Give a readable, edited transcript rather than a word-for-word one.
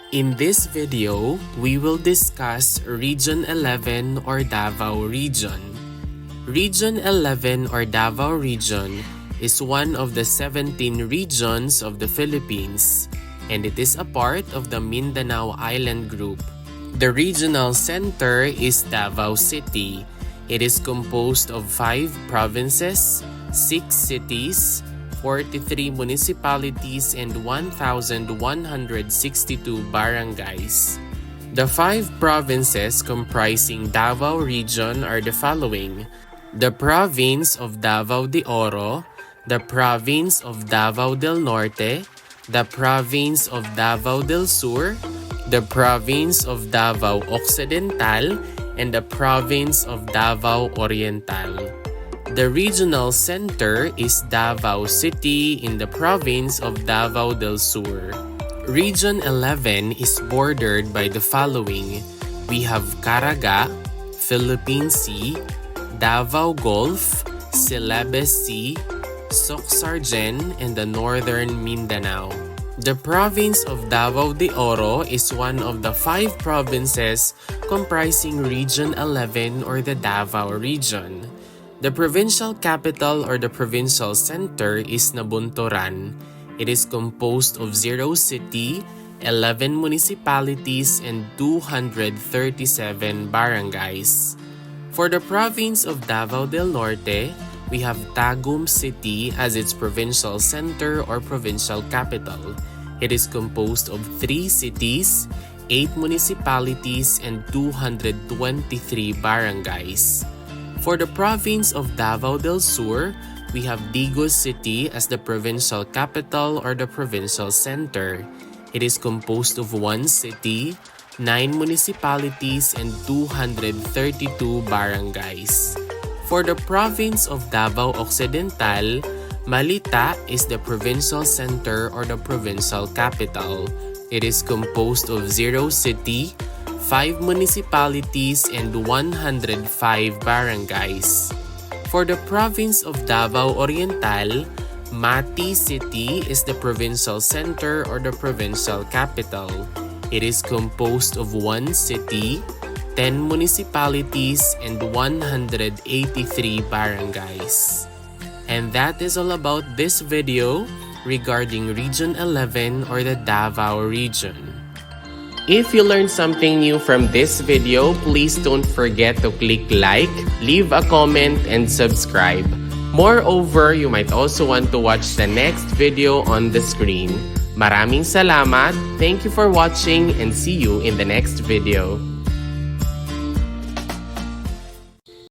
In this video, we will discuss Region 11 or Davao Region. Region 11 or Davao Region is one of the 17 regions of the Philippines, and it is a part of the Mindanao Island Group. The regional center is Davao City. It is composed of 5 provinces, 6 cities, 43 municipalities, and 1,162 barangays. The 5 provinces comprising Davao Region are the following: the province of Davao de Oro, the province of Davao del Norte, the province of Davao del Sur, the province of Davao Occidental, and the province of Davao Oriental. The regional center is Davao City in the province of Davao del Sur. Region 11 is bordered by the following: we have Caraga, Philippine Sea, Davao Gulf, Celebes Sea, Soc-Sargen, and the Northern Mindanao. The province of Davao de Oro is one of the 5 provinces comprising Region 11 or the Davao Region. The provincial capital or the provincial center is Nabunturan. It is composed of 0 city, 11 municipalities, and 237 barangays. For the province of Davao del Norte, we have Tagum City as its provincial center or provincial capital. It is composed of 3 cities, 8 municipalities, and 223 barangays. For the province of Davao del Sur, we have Digos City as the provincial capital or the provincial center. It is composed of 1 city, 9 municipalities, and 232 barangays. For the province of Davao Occidental, Malita is the provincial center or the provincial capital. It is composed of 0 city, 5 municipalities, and 105 barangays. For the province of Davao Oriental, Mati City is the provincial center or the provincial capital. It is composed of 1 city, 10 municipalities, and 183 barangays. And that is all about this video regarding Region 11 or the Davao Region. If you learned something new from this video, please don't forget to click like, leave a comment, and subscribe. Moreover, you might also want to watch the next video on the screen. Maraming salamat, thank you for watching, and see you in the next video.